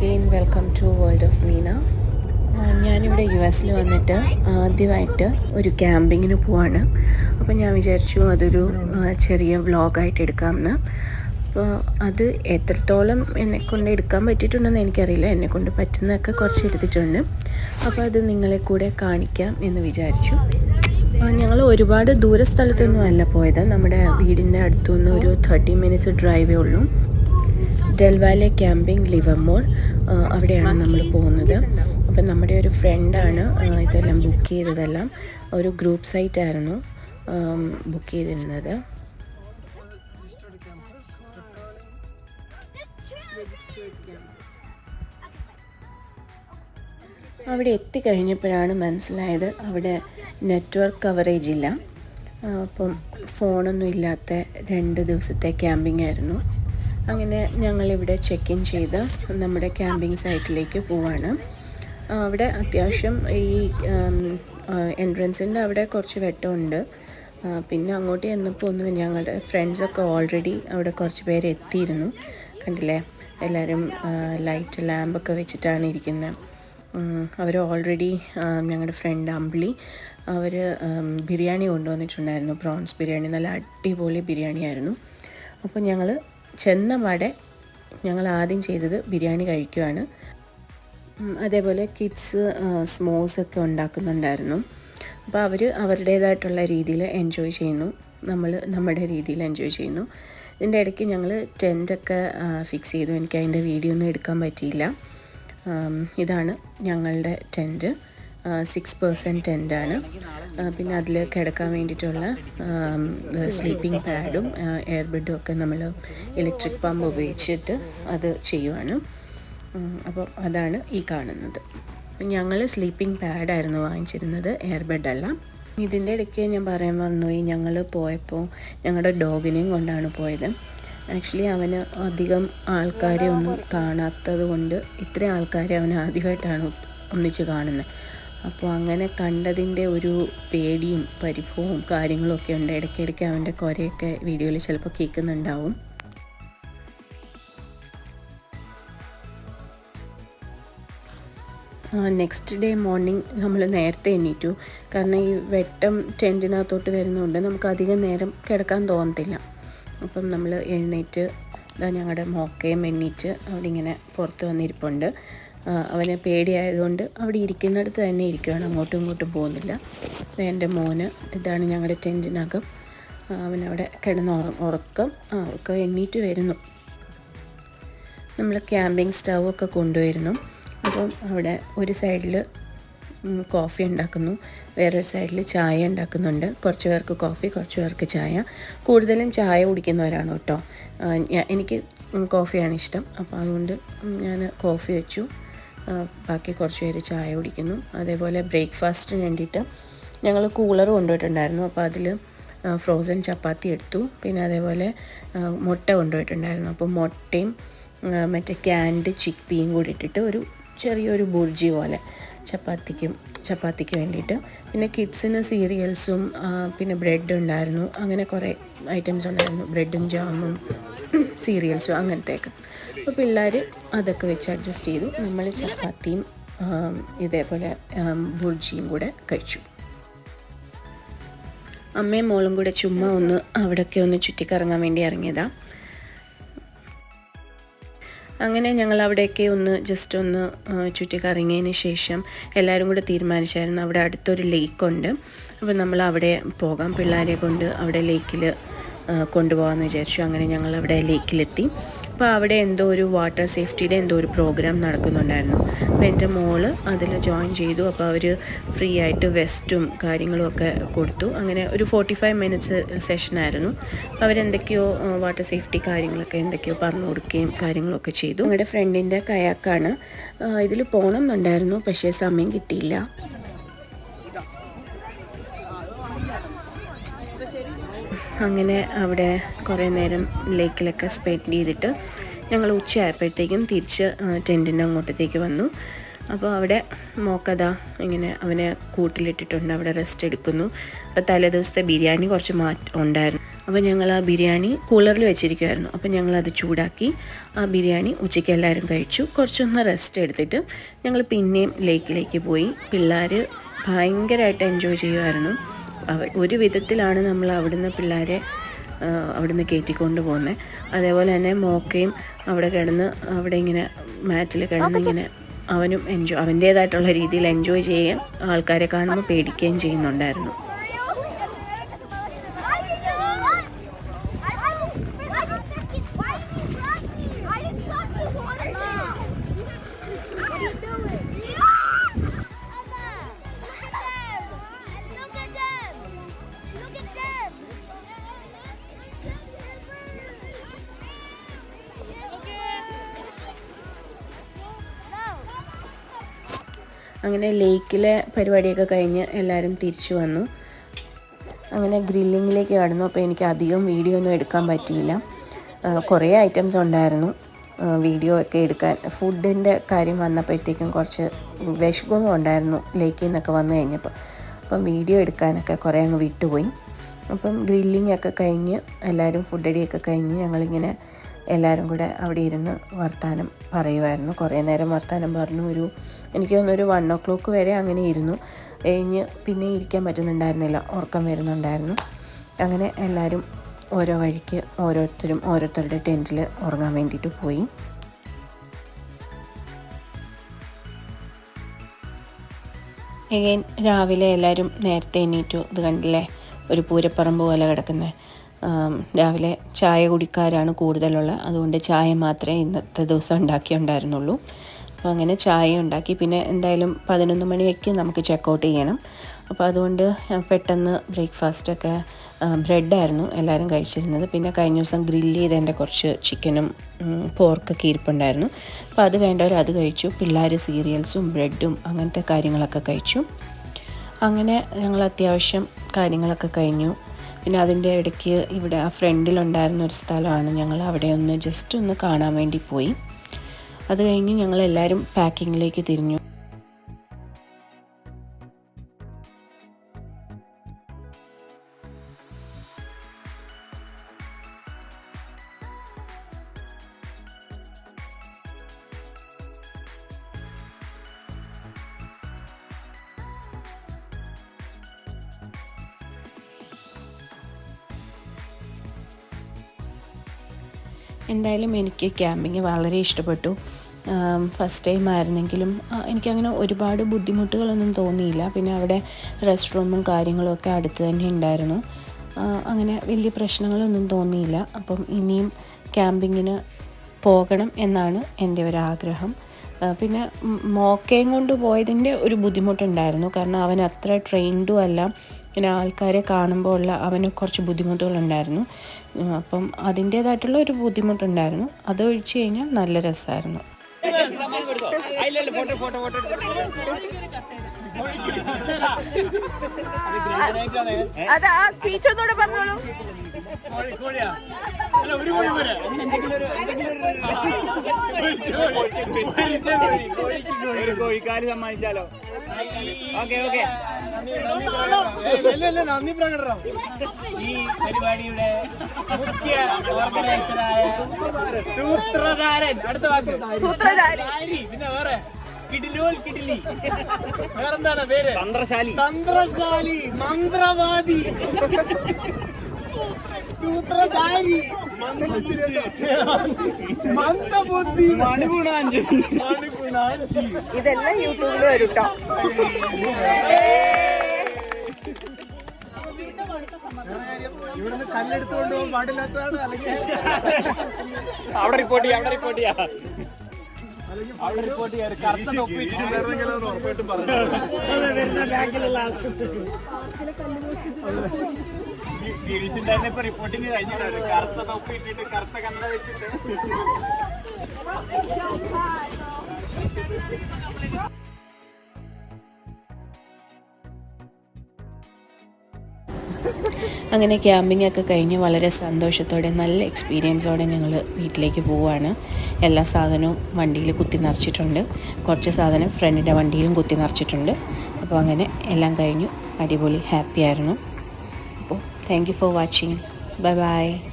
Again welcome to world of Neena. ഞാനിവിടെ US വന്നിട്ട് ആദ്യമായിട്ട് ഒരു ക്യാമ്പിങ്ങിന് പോവാണ്. അപ്പോൾ ഞാൻ വിചാരിച്ചു അതൊരു ചെറിയ വ്ളോഗായിട്ട് എടുക്കാമെന്ന്. അപ്പോൾ അത് എത്രത്തോളം എന്നെക്കൊണ്ട് എടുക്കാൻ പറ്റിയിട്ടുണ്ടെന്ന് എനിക്കറിയില്ല. എന്നെക്കൊണ്ട് പറ്റുന്നതൊക്കെ കുറച്ച് എടുത്തിട്ടുണ്ട്. അപ്പോൾ അത് നിങ്ങളെ കൂടെ കാണിക്കാം എന്ന് വിചാരിച്ചു. ഞങ്ങൾ ഒരുപാട് ദൂര സ്ഥലത്തൊന്നും അല്ല പോയത്. നമ്മുടെ വീടിൻ്റെ അടുത്തുനിന്ന് ഒരു 30 മിനിറ്റ്സ് ഡ്രൈവേ ഉള്ളൂ. ഡെൽ വാലെ ക്യാമ്പിംഗ് ലിവർമോർ, അവിടെയാണ് നമ്മൾ പോകുന്നത്. അപ്പം നമ്മുടെ ഒരു ഫ്രണ്ടാണ് ഇതെല്ലാം ബുക്ക് ചെയ്തതെല്ലാം. ഒരു ഗ്രൂപ്പ് സൈറ്റായിരുന്നു ബുക്ക് ചെയ്തിരുന്നത്. അവിടെ എത്തിക്കഴിഞ്ഞപ്പോഴാണ് മനസ്സിലായത് അവിടെ നെറ്റ്വർക്ക് കവറേജ് ഇല്ല. അപ്പം ഫോണൊന്നും ഇല്ലാത്ത 2 ദിവസത്തെ ക്യാമ്പിംഗ് ആയിരുന്നു. അങ്ങനെ ഞങ്ങളിവിടെ ചെക്ക് ഇൻ ചെയ്ത് നമ്മുടെ ക്യാമ്പിംഗ് സൈറ്റിലേക്ക് പോവാണ്. അവിടെ അത്യാവശ്യം ഈ എൻട്രൻസിൻ്റെ അവിടെ കുറച്ച് വെട്ടമുണ്ട്. പിന്നെ അങ്ങോട്ട് ചെന്നപ്പോൾ ഒന്നും ഞങ്ങളുടെ ഫ്രണ്ട്സൊക്കെ ഓൾറെഡി അവിടെ കുറച്ച് പേര് എത്തിയിരുന്നു. കണ്ടില്ലേ, എല്ലാവരും ലൈറ്റ് ലാമ്പൊക്കെ വെച്ചിട്ടാണ് ഇരിക്കുന്നത്. അവർ ഓൾറെഡി ഞങ്ങളുടെ ഫ്രണ്ട് അമ്പിളി അവർ ബിരിയാണി കൊണ്ടുവന്നിട്ടുണ്ടായിരുന്നു. പ്രോൺസ് ബിരിയാണി, നല്ല അടിപൊളി ബിരിയാണിയായിരുന്നു. അപ്പോൾ ഞങ്ങൾ ചെന്നപാടെ ഞങ്ങൾ ആദ്യം ചെയ്തത് ബിരിയാണി കഴിക്കുവാണ്. അതേപോലെ കിഡ്സ് സ്മോസൊക്കെ ഉണ്ടാക്കുന്നുണ്ടായിരുന്നു. അപ്പോൾ അവർ അവരുടേതായിട്ടുള്ള രീതിയിൽ എൻജോയ് ചെയ്യുന്നു, നമ്മൾ നമ്മുടെ രീതിയിൽ എൻജോയ് ചെയ്യുന്നു. ഇതിൻ്റെ ഇടയ്ക്ക് ഞങ്ങൾ ടെൻറ്റൊക്കെ ഫിക്സ് ചെയ്തു. എനിക്ക് അതിൻ്റെ വീഡിയോ ഒന്നും എടുക്കാൻ പറ്റിയില്ല. ഇതാണ് ഞങ്ങളുടെ ടെൻറ്റ്, 6% ടെൻറ്റാണ്. പിന്നെ അതിൽ കിടക്കാൻ വേണ്ടിയിട്ടുള്ള സ്ലീപ്പിംഗ് പാഡും എയർ ബെഡും ഒക്കെ നമ്മൾ ഇലക്ട്രിക് പമ്പ് ഉപയോഗിച്ചിട്ട് അത് ചെയ്യുവാണ്. അപ്പോൾ അതാണ് ഈ കാണുന്നത്. ഞങ്ങൾ സ്ലീപ്പിംഗ് പാഡായിരുന്നു വാങ്ങിച്ചിരുന്നത്, എയർ ബെഡല്ല. ഇതിൻ്റെ ഇടയ്ക്ക് ഞാൻ പറയാൻ മറന്നുപോയി, ഞങ്ങൾ പോയപ്പോൾ ഞങ്ങളുടെ ഡോഗിനെയും കൊണ്ടാണ് പോയത്. ആക്ച്വലി അവന് അധികം ആൾക്കാരെ ഒന്നും കാണാത്തത് കൊണ്ട് ഇത്രയും ആൾക്കാരെ അവന് ആദ്യമായിട്ടാണ് ഒന്നിച്ച് കാണുന്നത്. അപ്പോൾ അങ്ങനെ കണ്ടതിൻ്റെ ഒരു പേടിയും പരിഭവവും കാര്യങ്ങളൊക്കെ ഉണ്ട്. ഇടയ്ക്കിടയ്ക്ക് അവൻ്റെ കുരയൊക്കെ വീഡിയോയിൽ ചിലപ്പോൾ കേൾക്കുന്നുണ്ടാവും. നെക്സ്റ്റ് ഡേ മോർണിംഗ് നമ്മൾ നേരത്തെ എണീറ്റു. കാരണം ഈ വെട്ടം ടെൻറ്റിനകത്തോട്ട് വരുന്നതുകൊണ്ട് നമുക്ക് അധികം നേരം കിടക്കാൻ തോന്നത്തില്ല. അപ്പം നമ്മൾ എഴുന്നേറ്റ് ഞങ്ങളുടെ മോക്കയും എണ്ണീറ്റ് അവിടെ ഇങ്ങനെ പുറത്ത് വന്നിരിപ്പുണ്ട്. അവനെ പേടിയായതുകൊണ്ട് അവിടെ ഇരിക്കുന്നിടത്ത് തന്നെ ഇരിക്കുകയാണ്, അങ്ങോട്ടും ഇങ്ങോട്ടും പോകുന്നില്ല. എൻ്റെ മോന്, ഇതാണ് ഞങ്ങളുടെ ടെൻറ്റിനകം. അവനവിടെ കിടന്ന് ഉറക്കം എണ്ണീറ്റ് വരുന്നു. നമ്മൾ ക്യാമ്പിംഗ് സ്റ്റൗവൊക്കെ കൊണ്ടുവരുന്നു. അപ്പം അവിടെ ഒരു സൈഡിൽ കോഫി ഉണ്ടാക്കുന്നു, വേറൊരു സൈഡിൽ ചായ ഉണ്ടാക്കുന്നുണ്ട്. കുറച്ച് പേർക്ക് കോഫി, കുറച്ച് പേർക്ക് ചായ. കൂടുതലും ചായ കുടിക്കുന്നവരാണ് കേട്ടോ. എനിക്ക് കോഫിയാണ് ഇഷ്ടം. അപ്പോൾ അതുകൊണ്ട് ഞാൻ കോഫി വെച്ചു. ബാക്കി കുറച്ച് പേര് ചായ കുടിക്കുന്നു. അതേപോലെ ബ്രേക്ക്ഫാസ്റ്റിന് വേണ്ടിയിട്ട് ഞങ്ങൾ കൂളർ കൊണ്ടുപോയിട്ടുണ്ടായിരുന്നു. അപ്പോൾ അതിൽ ഫ്രോസൺ ചപ്പാത്തി എടുത്തു. പിന്നെ അതേപോലെ മുട്ട കൊണ്ടുപോയിട്ടുണ്ടായിരുന്നു. അപ്പോൾ മുട്ടയും മറ്റേ ക്യാൻഡ് ചിക്ക് പീയും കൂടി ഇട്ടിട്ട് ഒരു ചെറിയൊരു ബുർജി പോലെ ചപ്പാത്തിക്ക് വേണ്ടിയിട്ട്. പിന്നെ കിഡ്സിന് സീരിയൽസും പിന്നെ ബ്രെഡ് ഉണ്ടായിരുന്നു. അങ്ങനെ കുറേ ഐറ്റംസ് ഉണ്ടായിരുന്നു, ബ്രെഡും ജാമും സീരിയൽസും അങ്ങനത്തെയൊക്കെ. അപ്പോൾ പിള്ളേർ അതൊക്കെ വെച്ച് അഡ്ജസ്റ്റ് ചെയ്തു. നമ്മൾ ചപ്പാത്തിയും ഇതേപോലെ ബുർജിയും കൂടെ കഴിച്ചു. അമ്മയും മോളും കൂടെ ചുമ്മാ അവിടെയൊക്കെ ഒന്ന് ചുറ്റിക്കറങ്ങാൻ വേണ്ടി ഇറങ്ങിയതാണ്. അങ്ങനെ ഞങ്ങൾ അവിടെയൊക്കെ ജസ്റ്റ് ഒന്ന് ചുറ്റിക്കറങ്ങിയതിന് ശേഷം എല്ലാവരും കൂടെ തീരുമാനിച്ചായിരുന്നു അവിടെ അടുത്തൊരു ലേക്കുണ്ട്. അപ്പോൾ നമ്മൾ അവിടെ പോകാം, പിള്ളേരെ കൊണ്ട് അവിടെ ലേക്കിൽ കൊണ്ടുപോകാമെന്ന് വിചാരിച്ചു. അങ്ങനെ ഞങ്ങൾ അവിടെ ലേക്കിലെത്തി. അപ്പോൾ അവിടെ എന്തോ ഒരു വാട്ടർ സേഫ്റ്റിയുടെ എന്തോ ഒരു പ്രോഗ്രാം നടക്കുന്നുണ്ടായിരുന്നു. അപ്പോൾ എൻ്റെ മോള് അതിൽ ജോയിൻ ചെയ്തു. അപ്പോൾ അവർ ഫ്രീ ആയിട്ട് വെസ്റ്റും കാര്യങ്ങളും ഒക്കെ കൊടുത്തു. അങ്ങനെ ഒരു 45 മിനിറ്റ്സ് സെഷനായിരുന്നു. അവരെന്തൊക്കെയോ വാട്ടർ സേഫ്റ്റി കാര്യങ്ങളൊക്കെ എന്തൊക്കെയോ പറഞ്ഞു കൊടുക്കുകയും കാര്യങ്ങളൊക്കെ ചെയ്തു. ഞങ്ങളുടെ ഫ്രണ്ടിൻ്റെ കയാക്കാണ്. ഇതിൽ പോകണം എന്നുണ്ടായിരുന്നു, പക്ഷേ സമയം കിട്ടിയില്ല. അങ്ങനെ അവിടെ കുറേ നേരം ലേക്കിലൊക്കെ സ്പെൻഡ് ചെയ്തിട്ട് ഞങ്ങൾ ഉച്ചയായപ്പോഴത്തേക്കും തിരിച്ച് ടെൻറ്റിൻ്റെ അങ്ങോട്ടത്തേക്ക് വന്നു. അപ്പോൾ അവിടെ മോക്കഥ ഇങ്ങനെ അവനെ കൂട്ടിലിട്ടിട്ടുണ്ട്, അവിടെ റെസ്റ്റ് എടുക്കുന്നു. അപ്പോൾ തലേ ദിവസത്തെ ബിരിയാണി കുറച്ച് ഉണ്ടായിരുന്നു. അപ്പോൾ ഞങ്ങൾ ആ ബിരിയാണി കൂളറിൽ വെച്ചിരിക്കുമായിരുന്നു. അപ്പോൾ ഞങ്ങളത് ചൂടാക്കി ആ ബിരിയാണി ഉച്ചയ്ക്ക് എല്ലാവരും കഴിച്ചു. കുറച്ചൊന്ന് റെസ്റ്റ് എടുത്തിട്ട് ഞങ്ങൾ പിന്നെയും ലേക്കിലേക്ക് പോയി. പിള്ളേർ ഭയങ്കരമായിട്ട് എൻജോയ് ചെയ്യുമായിരുന്നു. ഒരു വിധത്തിലാണ് നമ്മൾ അവിടുന്ന് പിള്ളേരെ അവിടുന്ന് കയറ്റിക്കൊണ്ട് പോകുന്നത്. അതേപോലെ തന്നെ മോക്കയും അവിടെ കിടന്ന് അവിടെ ഇങ്ങനെ മാറ്റിൽ കിടന്ന് ഇങ്ങനെ അവനും അവൻ്റേതായിട്ടുള്ള രീതിയിൽ എൻജോയ് ചെയ്യാൻ ആൾക്കാരെ കാണുമ്പോൾ പേടിക്കുകയും ചെയ്യുന്നുണ്ടായിരുന്നു. അങ്ങനെ ലേക്കിലെ പരിപാടിയൊക്കെ കഴിഞ്ഞ് എല്ലാവരും തിരിച്ചു വന്നു. അങ്ങനെ ഗ്രില്ലിങ്ങിലേക്ക് കടന്നു. അപ്പോൾ എനിക്ക് അധികം വീഡിയോ ഒന്നും എടുക്കാൻ പറ്റിയില്ല. കുറേ ഐറ്റംസ് ഉണ്ടായിരുന്നു വീഡിയോ ഒക്കെ എടുക്കാൻ. ഫുഡിൻ്റെ കാര്യം വന്നപ്പോഴത്തേക്കും കുറച്ച് വിശപ്പും ഉണ്ടായിരുന്നു ലേക്കിൽ നിന്നൊക്കെ വന്നു കഴിഞ്ഞപ്പോൾ. അപ്പം വീഡിയോ എടുക്കാനൊക്കെ കുറേ അങ്ങ് വിട്ടുപോയി. അപ്പം ഗ്രില്ലിംഗ് ഒക്കെ കഴിഞ്ഞ് എല്ലാവരും ഫുഡടിയൊക്കെ കഴിഞ്ഞ് ഞങ്ങളിങ്ങനെ എല്ലാവരും കൂടെ അവിടെ ഇരുന്ന് വർത്താനം പറയുമായിരുന്നു. കുറേ നേരം വർത്താനം പറഞ്ഞു. എനിക്ക് തോന്നുന്നു 1 o'clock വരെ അങ്ങനെ ഇരുന്നു. കഴിഞ്ഞ് പിന്നെ ഇരിക്കാൻ പറ്റുന്നുണ്ടായിരുന്നില്ല, ഉറക്കം വരുന്നുണ്ടായിരുന്നു. അങ്ങനെ എല്ലാവരും ഓരോ വഴിക്ക് ഓരോരുത്തരുടെ ടെൻറ്റിൽ ഉറങ്ങാൻ വേണ്ടിയിട്ട് പോയി. എഗെയിൻ രാവിലെ എല്ലാവരും നേരത്തെ എണീറ്റു. ഇത് കണ്ടില്ലേ, ഒരു പൂരപ്പറമ്പ് പോലെ കിടക്കുന്നത്. രാവിലെ ചായ കുടിക്കാരാണ് കൂടുതലുള്ളത്. അതുകൊണ്ട് ചായ മാത്രമേ ഇന്നത്തെ ദിവസം ഉണ്ടാക്കിയുണ്ടായിരുന്നുള്ളൂ. അപ്പോൾ അങ്ങനെ ചായ ഉണ്ടാക്കി. പിന്നെ എന്തായാലും 11 മണിക്ക് നമുക്ക് ചെക്കൗട്ട് ചെയ്യണം. അപ്പോൾ അതുകൊണ്ട് പെട്ടെന്ന് ബ്രേക്ക്ഫാസ്റ്റൊക്കെ ബ്രെഡായിരുന്നു എല്ലാവരും കഴിച്ചിരുന്നത്. പിന്നെ കഴിഞ്ഞ ദിവസം ഗ്രില്ല് ചെയ്തതിൻ്റെ കുറച്ച് ചിക്കനും പോർക്കൊക്കെ ഇരിപ്പുണ്ടായിരുന്നു. അപ്പോൾ അത് വേണ്ടവർ അത് കഴിച്ചു. പിള്ളേർ സീരിയൽസും ബ്രെഡും അങ്ങനത്തെ കാര്യങ്ങളൊക്കെ കഴിച്ചു. അങ്ങനെ ഞങ്ങൾ അത്യാവശ്യം കാര്യങ്ങളൊക്കെ കഴിഞ്ഞു. പിന്നെ അതിൻ്റെ ഇടയ്ക്ക് ഇവിടെ ആ ഫ്രണ്ടിലുണ്ടായിരുന്ന ഒരു സ്ഥലമാണ്, ഞങ്ങൾ അവിടെ ജസ്റ്റ് ഒന്ന് കാണാൻ വേണ്ടി പോയി. അത് കഴിഞ്ഞ് ഞങ്ങളെല്ലാവരും പാക്കിങ്ങിലേക്ക് തിരിഞ്ഞു. എന്തായാലും എനിക്ക് ക്യാമ്പിങ് വളരെ ഇഷ്ടപ്പെട്ടു. ഫസ്റ്റ് ടൈം ആയിരുന്നെങ്കിലും എനിക്കങ്ങനെ ഒരുപാട് ബുദ്ധിമുട്ടുകളൊന്നും തോന്നിയില്ല. പിന്നെ അവിടെ റെസ്റ്റ് റൂമും കാര്യങ്ങളും ഒക്കെ അടുത്ത് തന്നെ ഉണ്ടായിരുന്നു. അങ്ങനെ വലിയ പ്രശ്നങ്ങളൊന്നും തോന്നിയില്ല. അപ്പം ഇനിയും ക്യാമ്പിങ്ങിന് പോകണം എന്നാണ് എൻ്റെ ഒരാഗ്രഹം. പിന്നെ മോക്കയും കൊണ്ട് പോയതിൻ്റെ ഒരു ബുദ്ധിമുട്ടുണ്ടായിരുന്നു. കാരണം അവൻ അത്ര ട്രെയിൻഡും അല്ല. പിന്നെ ആൾക്കാരെ കാണുമ്പോൾ അവന് കുറച്ച് ബുദ്ധിമുട്ടുകളുണ്ടായിരുന്നു. അപ്പം അതിൻ്റേതായിട്ടുള്ള ഒരു ബുദ്ധിമുട്ടുണ്ടായിരുന്നു. അത് ഒഴിച്ച് കഴിഞ്ഞാൽ നല്ല രസമായിരുന്നു. അത് ആ സ്പീച്ച് ഒന്നുകൂടെ പറഞ്ഞോളൂ. കോഴിക്കാല് സമ്മാനിച്ചാലോ? Okay okay. ഈ പരിപാടിയുടെ മുഖ്യ ഓർഗനൈസറായ സൂത്രധാരൻ, അടുത്ത വാക്ക് സൂത്രധാരി, പിന്നെ വേറെ കിടിലി, വേറെന്താണ് പേര്? തന്ത്രശാലി, മന്ത്രവാദി, സൂത്രധാരി, മന്ദബുദ്ധി, മണിഗുണാഞ്ചി. ഇതെല്ലാം യൂട്യൂബിൽ വരും കേട്ടോ. ഇവിടുന്ന് കല്ലെടുത്തുകൊണ്ട് പോകാൻ പാടില്ലാത്തതാണ്. അല്ലെങ്കിൽ അവിടെ റിപ്പോർട്ട് ചെയ്യാം. കറുത്ത തൊപ്പി ഉറപ്പായിട്ടും പറഞ്ഞു. തിരിച്ചിട്ടുണ്ടായിരുന്ന ഇപ്പൊ റിപ്പോർട്ടിങ് കഴിഞ്ഞിട്ടുണ്ട്. കറുത്ത തൊപ്പി ഇട്ടിട്ട് കറുത്ത കണ്ണട വെച്ചിട്ട്. അങ്ങനെ ക്യാമ്പിംഗ് ഒക്കെ കഴിഞ്ഞ് വളരെ സന്തോഷത്തോടെ നല്ല എക്സ്പീരിയൻസോടെ ഞങ്ങൾ വീട്ടിലേക്ക് പോവുകയാണ്. എല്ലാ സാധനവും വണ്ടിയിൽ കുത്തി നിറച്ചിട്ടുണ്ട്. കുറച്ച് സാധനം ഫ്രണ്ടിൻ്റെ വണ്ടിയിലും കുത്തി നിറച്ചിട്ടുണ്ട്. അപ്പോൾ അങ്ങനെ എല്ലാം കഴിഞ്ഞു. അടിപൊളി ഹാപ്പി ആയിരുന്നു. അപ്പോൾ thank you for watching. Bye bye.